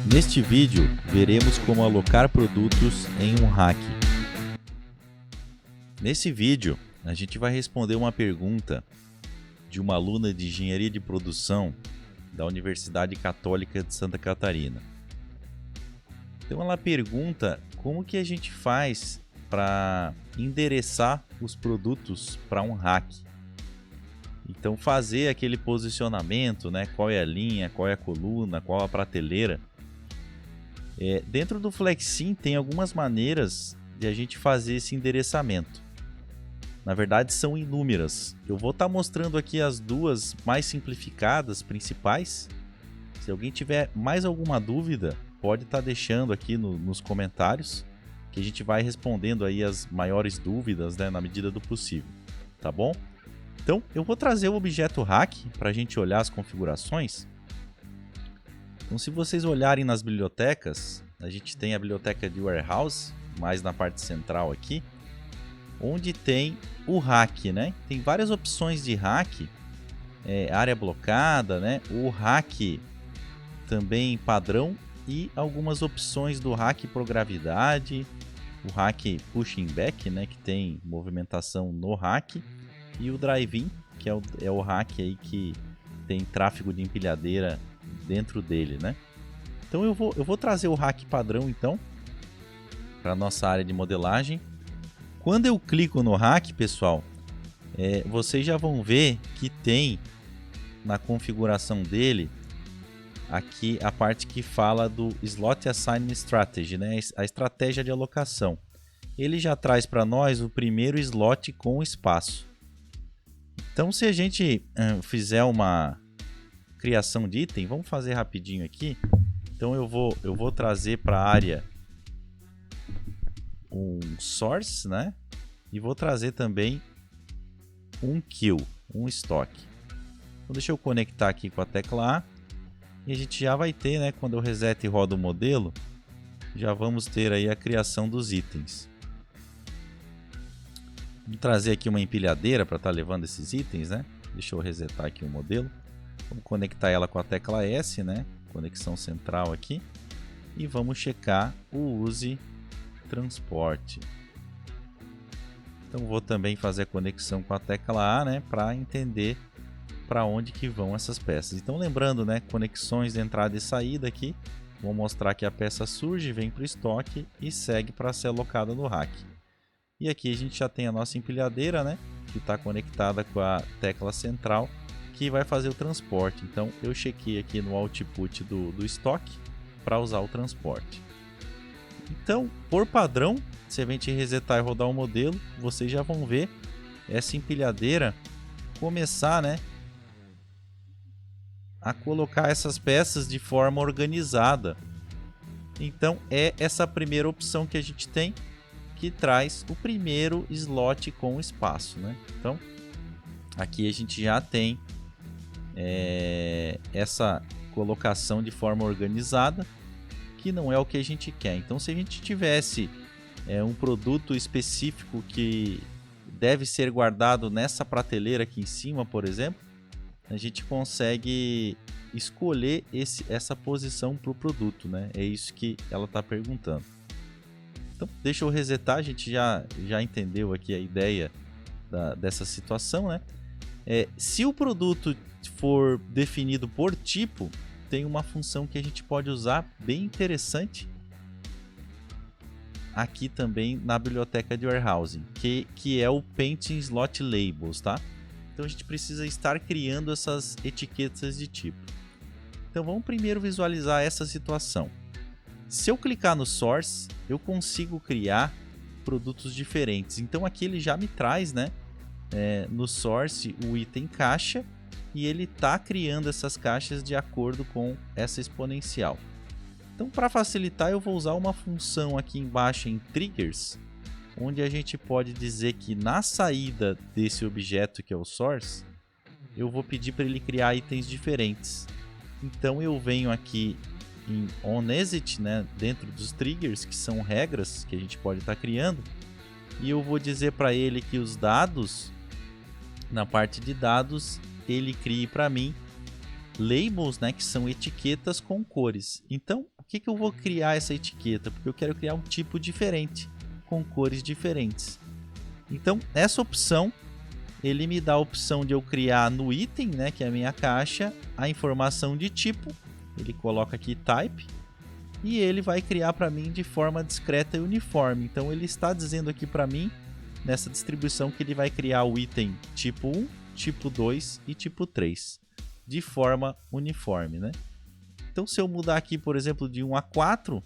Neste vídeo, veremos como alocar produtos em um rack. Nesse vídeo, a gente vai responder uma pergunta de uma aluna de Engenharia de Produção da Universidade Católica de Santa Catarina. Então ela pergunta como que a gente faz para endereçar os produtos para um rack. Então fazer aquele posicionamento, né? Qual é a linha, qual é a coluna, qual a prateleira. Dentro do FlexSim tem algumas maneiras de a gente fazer esse endereçamento. Na verdade são inúmeras. Eu vou estar mostrando aqui as duas mais simplificadas, principais. Se alguém tiver mais alguma dúvida, pode estar deixando aqui nos comentários, que a gente vai respondendo aí as maiores dúvidas, né, na medida do possível, tá bom? Então eu vou trazer o objeto rack para a gente olhar as configurações. Então se vocês olharem nas bibliotecas, a gente tem a biblioteca de Warehouse, mais na parte central aqui, onde tem o rack, né? Tem várias opções de rack, área blocada, né? O rack também padrão e algumas opções do rack por gravidade, o rack pushing back, né? Que tem movimentação no rack, e o drive-in, que é o rack aí que tem tráfego de empilhadeira dentro dele, né? Então eu vou trazer o rack padrão então para nossa área de modelagem. Quando eu clico no rack, pessoal, vocês já vão ver que tem na configuração dele aqui a parte que fala do Slot Assignment Strategy, né? A estratégia de alocação. Ele já traz para nós o primeiro slot com espaço. Então se a gente fizer uma criação de item, vamos fazer rapidinho aqui. Então eu vou trazer para a área um source, né? E vou trazer também um kill, um stock. Então deixa eu conectar aqui com a tecla A e a gente já vai ter, né? Quando eu reset e rodo o modelo, já vamos ter aí a criação dos itens. Vou trazer aqui uma empilhadeira para estar levando esses itens, né? Deixa eu resetar aqui o modelo. Vamos conectar ela com a tecla S, né? Conexão central aqui. E vamos checar o use transporte. Então vou também fazer a conexão com a tecla A, né? Para entender para onde que vão essas peças. Então lembrando, né? Conexões de entrada e saída aqui. Vou mostrar que a peça surge, vem para o estoque e segue para ser alocada no rack. E aqui a gente já tem a nossa empilhadeira, né? Que está conectada com a tecla central, que vai fazer o transporte. Então eu chequei aqui no output do estoque para usar o transporte. Então, por padrão, se a gente resetar e rodar o modelo, vocês já vão ver essa empilhadeira começar, né, a colocar essas peças de forma organizada. Então é essa primeira opção que a gente tem, que traz o primeiro slot com espaço, né? Então aqui a gente já tem essa colocação de forma organizada, que não é o que a gente quer. Então se a gente tivesse um produto específico que deve ser guardado nessa prateleira aqui em cima, por exemplo, a gente consegue escolher essa posição para o produto, né? É isso que ela está perguntando. Então deixa eu resetar, a gente já entendeu aqui a ideia dessa situação, né? Se o produto for definido por tipo, tem uma função que a gente pode usar bem interessante aqui também na biblioteca de Warehousing, que é o Painting Slot Labels, tá? Então a gente precisa estar criando essas etiquetas de tipo. Então vamos primeiro visualizar essa situação. Se eu clicar no Source, eu consigo criar produtos diferentes. Então aqui ele já me traz, né, no Source o item caixa, e ele está criando essas caixas de acordo com essa exponencial. Então para facilitar eu vou usar uma função aqui embaixo em Triggers, onde a gente pode dizer que na saída desse objeto que é o Source, eu vou pedir para ele criar itens diferentes. Então eu venho aqui em onExit, né, dentro dos triggers, que são regras que a gente pode estar criando, e eu vou dizer para ele que os dados, na parte de dados, ele crie para mim labels, né, que são etiquetas com cores. Então, Por que eu vou criar essa etiqueta? Porque eu quero criar um tipo diferente, com cores diferentes. Então, essa opção, ele me dá a opção de eu criar no item, né, que é a minha caixa, a informação de tipo. Ele coloca aqui type e ele vai criar para mim de forma discreta e uniforme. Então, ele está dizendo aqui para mim, nessa distribuição, que ele vai criar o item tipo 1, tipo 2 e tipo 3, de forma uniforme, né? Então, se eu mudar aqui, por exemplo, de 1 a 4,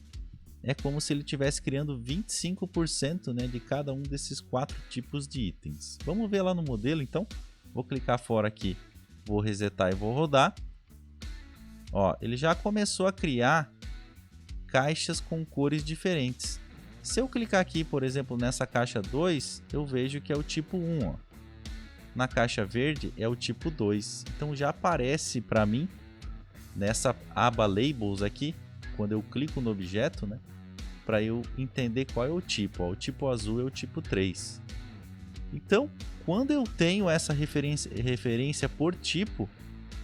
é como se ele estivesse criando 25%, né, de cada um desses 4 tipos de itens. Vamos ver lá no modelo, então. Vou clicar fora aqui, vou resetar e vou rodar. Ó, ele já começou a criar caixas com cores diferentes. Se eu clicar aqui, por exemplo, nessa caixa 2, eu vejo que é o tipo 1. Ó. Na caixa verde é o tipo 2. Então já aparece para mim, nessa aba Labels aqui, quando eu clico no objeto, né, para eu entender qual é o tipo. Ó, o tipo azul é o tipo 3. Então, quando eu tenho essa referência por tipo,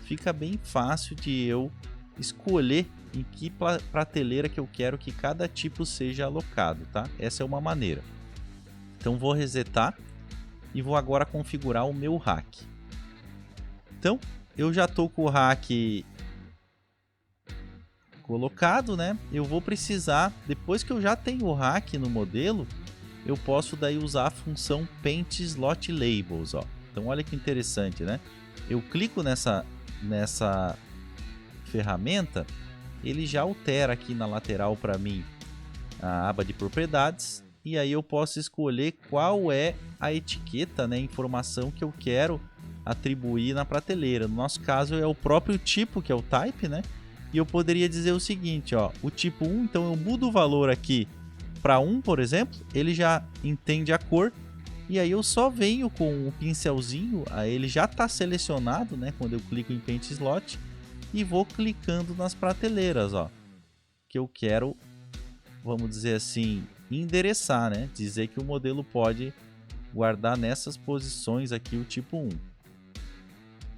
fica bem fácil de eu escolher em que prateleira que eu quero que cada tipo seja alocado, tá? Essa é uma maneira. Então, vou resetar e vou agora configurar o meu rack. Então, eu já estou com o rack colocado, né? Eu vou precisar, depois que eu já tenho o rack no modelo, eu posso daí usar a função Paint Slot Labels, ó. Então olha que interessante, né? Eu clico nessa ferramenta, ele já altera aqui na lateral para mim a aba de propriedades, e aí eu posso escolher qual é a etiqueta, né, informação que eu quero atribuir na prateleira. No nosso caso é o próprio tipo, que é o type, né? E eu poderia dizer o seguinte, ó, o tipo 1, então eu mudo o valor aqui para 1, por exemplo, ele já entende a cor, e aí eu só venho com o pincelzinho, aí ele já está selecionado, né, quando eu clico em Paint Slot, e vou clicando nas prateleiras, ó, que eu quero, vamos dizer assim, endereçar, né, dizer que o modelo pode guardar nessas posições aqui o tipo 1.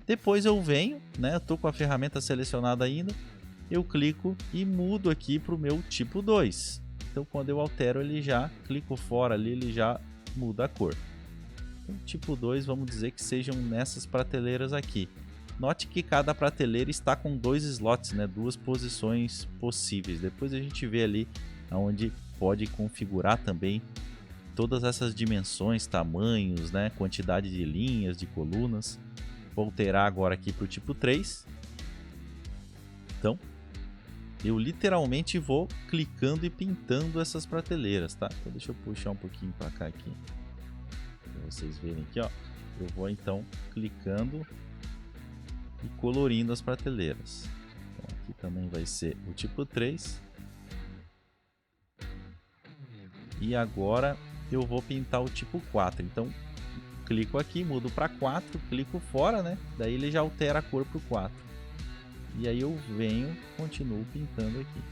Depois eu venho, né, eu estou com a ferramenta selecionada ainda, eu clico e mudo aqui para o meu tipo 2. Então, quando eu altero, ele já, clico fora ali, ele já muda a cor. Então, tipo 2, vamos dizer que sejam nessas prateleiras aqui. Note que cada prateleira está com 2 slots, né, 2 posições possíveis. Depois a gente vê ali onde pode configurar também todas essas dimensões, tamanhos, né, quantidade de linhas, de colunas. Vou alterar agora aqui para o tipo 3. Então, eu literalmente vou clicando e pintando essas prateleiras, tá? Então, deixa eu puxar um pouquinho para cá aqui, para vocês verem aqui, ó. Eu vou então clicando e colorindo as prateleiras. Então, aqui também vai ser o tipo 3. E agora eu vou pintar o tipo 4. Então, clico aqui, mudo para 4, clico fora, né? Daí ele já altera a cor para o 4. E aí eu venho, continuo pintando aqui.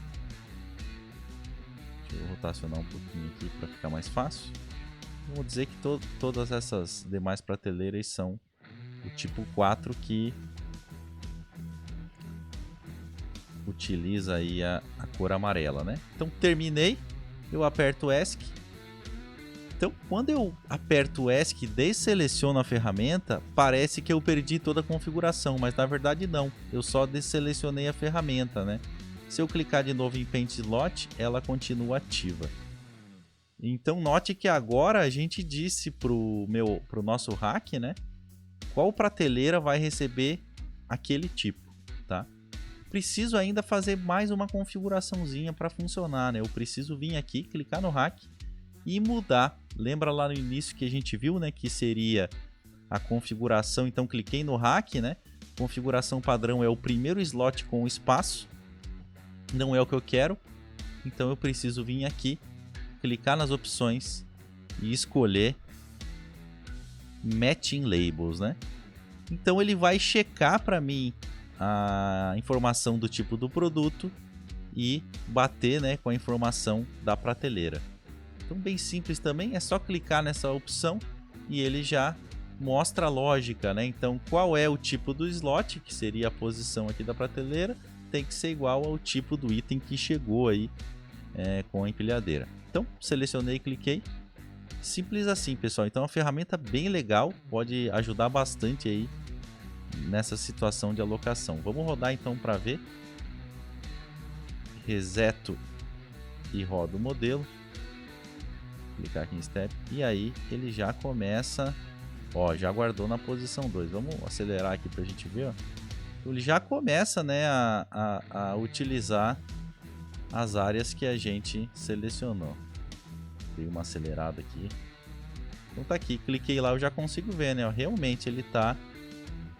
Deixa eu rotacionar um pouquinho aqui para ficar mais fácil. Vamos dizer que todas essas demais prateleiras são o tipo 4 que utiliza aí a cor amarela, né? Então terminei, eu aperto ESC. Então, quando eu aperto o ESC e desseleciono a ferramenta, parece que eu perdi toda a configuração, mas na verdade não. Eu só desselecionei a ferramenta, né? Se eu clicar de novo em Paint Slot, ela continua ativa. Então, note que agora a gente disse pro nosso rack, né, qual prateleira vai receber aquele tipo, tá? Preciso ainda fazer mais uma configuraçãozinha para funcionar, né? Eu preciso vir aqui, clicar no rack e mudar. Lembra lá no início que a gente viu, né, que seria a configuração. Então cliquei no rack, né? Configuração padrão é o primeiro slot com espaço. Não é o que eu quero. Então eu preciso vir aqui, clicar nas opções e escolher Matching Labels, né? Então ele vai checar para mim a informação do tipo do produto e bater, né, com a informação da prateleira. Então, bem simples também, é só clicar nessa opção e ele já mostra a lógica, né? Então, qual é o tipo do slot, que seria a posição aqui da prateleira, tem que ser igual ao tipo do item que chegou aí com a empilhadeira. Então, selecionei e cliquei. Simples assim, pessoal. Então, é uma ferramenta bem legal, pode ajudar bastante aí nessa situação de alocação. Vamos rodar então para ver. Reseto e rodo o modelo. Clicar aqui em Step. E aí ele já começa. Ó, já guardou na posição 2. Vamos acelerar aqui para a gente ver. Ó. Ele já começa, né, a utilizar as áreas que a gente selecionou. Dei uma acelerada aqui. Então tá aqui, cliquei lá, eu já consigo ver, né? Ó, realmente ele tá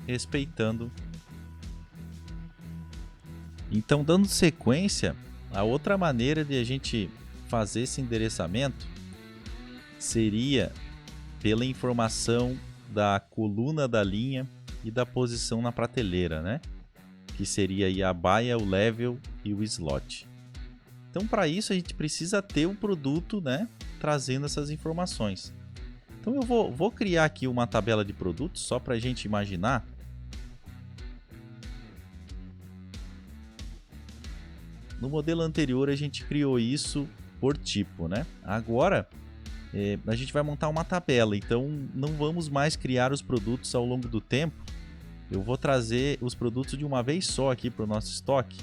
respeitando. Então, dando sequência, a outra maneira de a gente fazer esse endereçamento seria pela informação da coluna da linha e da posição na prateleira, né? Que seria aí a baia, o level e o slot. Então, para isso a gente precisa ter um produto, né, trazendo essas informações. Então eu vou criar aqui uma tabela de produtos só para a gente imaginar. No modelo anterior a gente criou isso por tipo, né? Agora a gente vai montar uma tabela, então não vamos mais criar os produtos ao longo do tempo. Eu vou trazer os produtos de uma vez só aqui para o nosso estoque.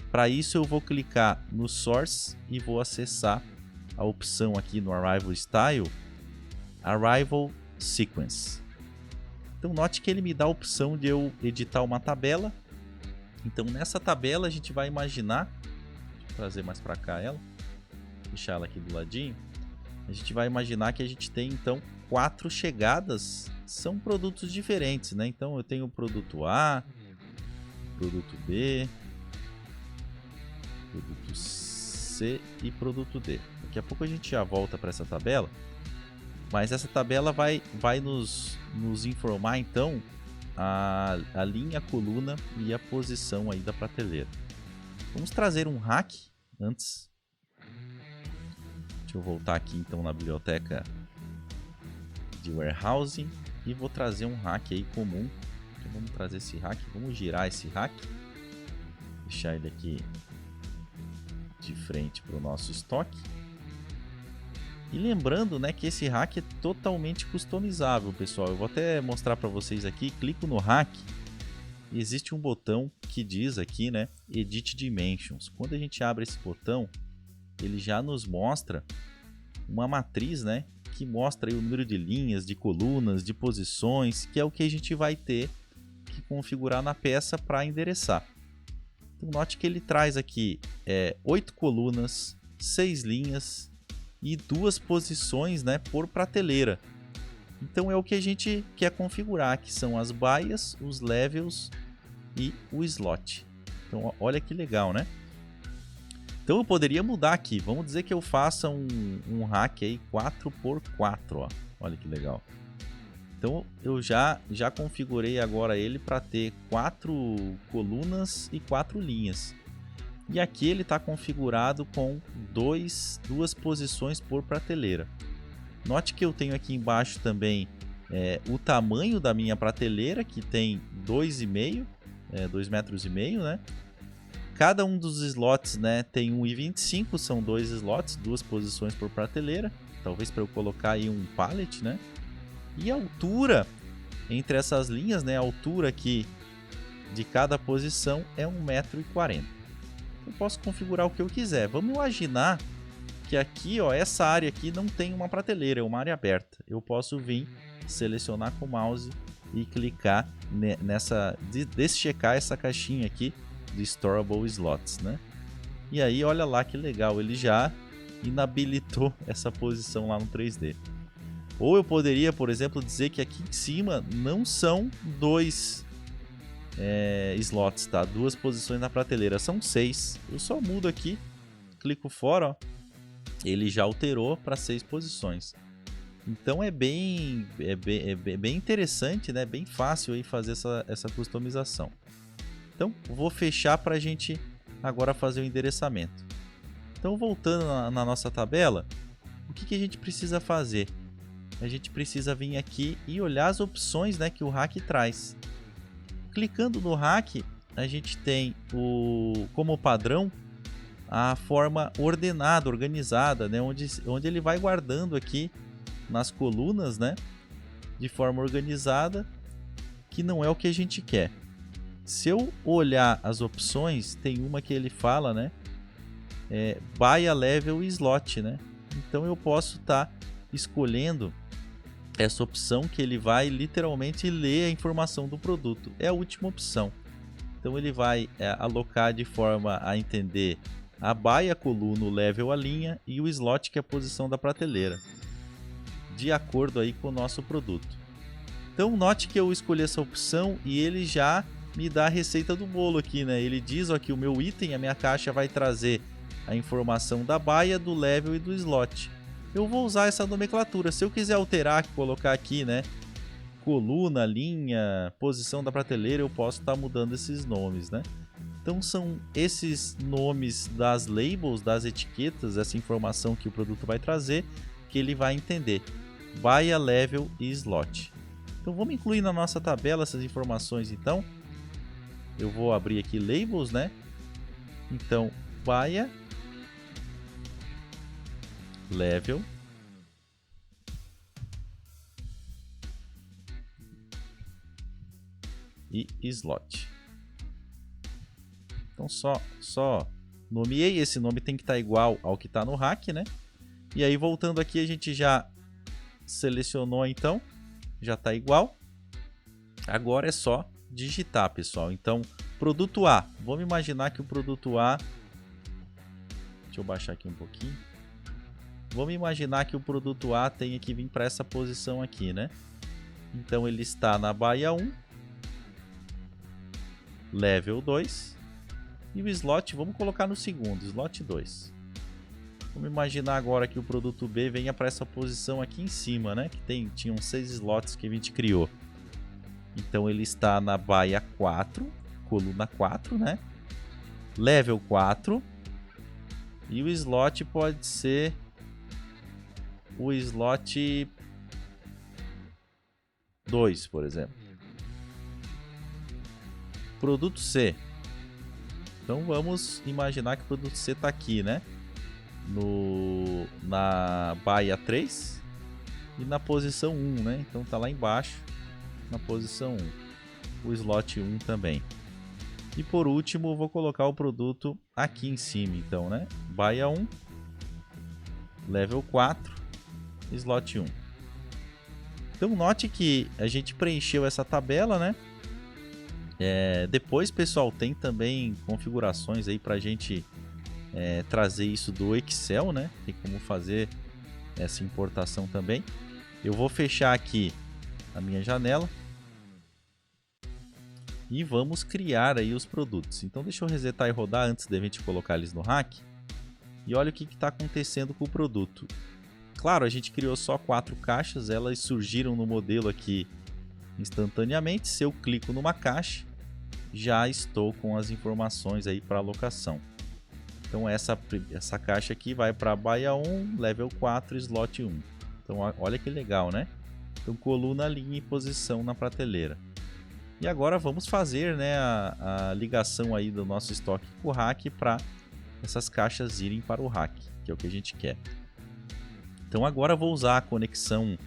Para isso eu vou clicar no Source e vou acessar a opção aqui no Arrival Style, Arrival Sequence. Então note que ele me dá a opção de eu editar uma tabela. Então nessa tabela a gente vai imaginar, deixa eu trazer mais para cá ela, deixar ela aqui do ladinho. A gente vai imaginar que a gente tem então 4 chegadas, são produtos diferentes, né? Então eu tenho o produto A, produto B, produto C e produto D. Daqui a pouco a gente já volta para essa tabela, mas essa tabela vai nos informar então a linha, a coluna e a posição aí da prateleira. Vamos trazer um hack antes. Deixa eu voltar aqui então na biblioteca de warehousing e vou trazer um hack aí comum. Então, vamos trazer esse hack, vamos girar esse hack, deixar ele aqui de frente para o nosso estoque. E lembrando, né, que esse hack é totalmente customizável, pessoal. Eu vou até mostrar para vocês aqui. Clico no hack e existe um botão que diz aqui, né, Edit Dimensions. Quando a gente abre esse botão, ele já nos mostra uma matriz, né, que mostra aí o número de linhas, de colunas, de posições, que é o que a gente vai ter que configurar na peça para endereçar. Então, note que ele traz aqui 8 colunas, 6 linhas e 2 posições, né, por prateleira. Então é o que a gente quer configurar, que são as baias, os levels e o slot. Então olha que legal, né? Então eu poderia mudar aqui, vamos dizer que eu faça um rack aí 4x4, ó. Olha que legal. Então eu já configurei agora ele para ter 4 colunas e 4 linhas. E aqui ele está configurado com 2 posições por prateleira. Note que eu tenho aqui embaixo também o tamanho da minha prateleira, que tem 2,5 metros e meio, né? Cada um dos slots, né, tem 1,25, são 2 slots, 2 posições por prateleira. Talvez para eu colocar aí um pallet, né? E a altura entre essas linhas, né, a altura aqui de cada posição é 1,40 m. Eu posso configurar o que eu quiser. Vamos imaginar que aqui, ó, essa área aqui não tem uma prateleira, é uma área aberta. Eu posso vir, selecionar com o mouse e clicar nessa, deschecar essa caixinha aqui de Storable Slots, né? E aí, olha lá que legal, ele já inabilitou essa posição lá no 3D. Ou eu poderia, por exemplo, dizer que aqui em cima não são 2 slots, tá? 2 posições na prateleira, são 6. Eu só mudo aqui, clico fora, ó, ele já alterou para 6 posições. Então é bem interessante, né? Bem fácil aí fazer essa customização. Então vou fechar para a gente agora fazer o endereçamento. Então voltando na nossa tabela, o que a gente precisa fazer? A gente precisa vir aqui e olhar as opções, né, que o hack traz. Clicando no hack, a gente tem como padrão a forma ordenada, organizada, né? Onde ele vai guardando aqui nas colunas, né? De forma organizada, que não é o que a gente quer. Se eu olhar as opções, tem uma que ele fala, né? Baia, level e slot, né? Então eu posso estar escolhendo essa opção que ele vai literalmente ler a informação do produto. É a última opção. Então ele vai alocar de forma a entender a baia, a coluna, o level, a linha e o slot, que é a posição da prateleira, de acordo aí com o nosso produto. Então note que eu escolhi essa opção e ele já me dá a receita do bolo aqui, né? Ele diz ó, que o meu item, a minha caixa, vai trazer a informação da baia, do level e do slot. Eu vou usar essa nomenclatura. Se eu quiser alterar, colocar aqui, né? Coluna, linha, posição da prateleira, eu posso estar mudando esses nomes, né? Então são esses nomes das labels, das etiquetas, essa informação que o produto vai trazer, que ele vai entender. Baia, level e slot. Então vamos incluir na nossa tabela essas informações então. Eu vou abrir aqui labels, né? Então, baia, level e slot. Então só nomeei, esse nome tem que estar igual ao que está no rack, né? E aí voltando aqui, a gente já selecionou então, já está igual. Agora é só digitar, pessoal. Então, produto A, vamos imaginar que o produto A, deixa eu baixar aqui um pouquinho. Vamos imaginar que o produto A tenha que vir para essa posição aqui, né? Então ele está na baia 1, level 2, e o slot, vamos colocar no segundo, slot 2. Vamos imaginar agora que o produto B venha para essa posição aqui em cima, né? Que tinham 6 slots que a gente criou. Então ele está na baia 4, coluna 4, né? Level 4. E o slot pode ser o slot 2, por exemplo. Produto C. Então vamos imaginar que o produto C está aqui, né? Na baia 3 e na posição 1, né? Então está lá embaixo, na posição 1. O slot 1 também. E por último, vou colocar o produto aqui em cima, então, né? Baia 1, level 4, slot 1. Então note que a gente preencheu essa tabela, né? Depois, pessoal, tem também configurações aí para a gente trazer isso do Excel, né? Tem como fazer essa importação também. Eu vou fechar aqui a minha janela e vamos criar aí os produtos. Então deixa eu resetar e rodar antes de a gente colocar eles no rack. E olha o que está acontecendo com o produto. Claro, a gente criou só 4 caixas, elas surgiram no modelo aqui instantaneamente. Se eu clico numa caixa, já estou com as informações aí para alocação. Então essa caixa aqui vai para baia 1, level 4, slot 1. Então olha que legal, né? Então coluna, linha e posição na prateleira. E agora vamos fazer, né, a ligação aí do nosso estoque com o rack para essas caixas irem para o rack, que é o que a gente quer. Então agora eu vou usar a conexão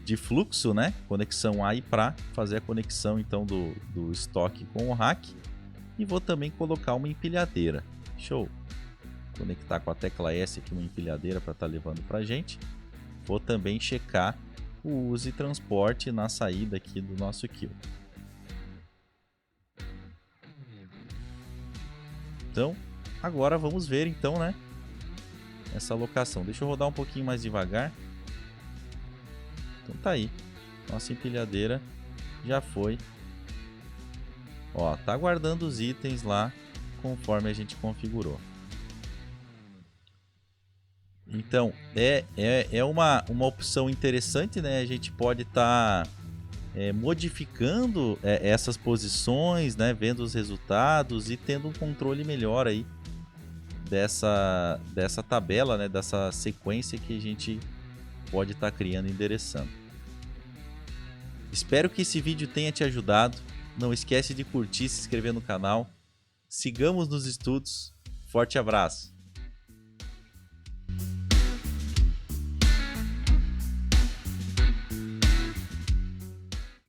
de fluxo, né? Conexão A e para fazer a conexão então do estoque com o rack. E vou também colocar uma empilhadeira. Deixa eu conectar com a tecla S aqui uma empilhadeira para estar levando para a gente. Vou também checar o uso e transporte na saída aqui do nosso queue. Então agora vamos ver então, né? Essa alocação. Deixa eu rodar um pouquinho mais devagar. Então tá aí. Nossa empilhadeira já foi. Ó, tá guardando os itens lá conforme a gente configurou. Então, é uma opção interessante, né? A gente pode estar modificando essas posições, né? Vendo os resultados e tendo um controle melhor aí dessa tabela, né? Dessa sequência que a gente pode estar criando e endereçando. Espero que esse vídeo tenha te ajudado. Não esquece de curtir e se inscrever no canal. Sigamos nos estudos. Forte abraço!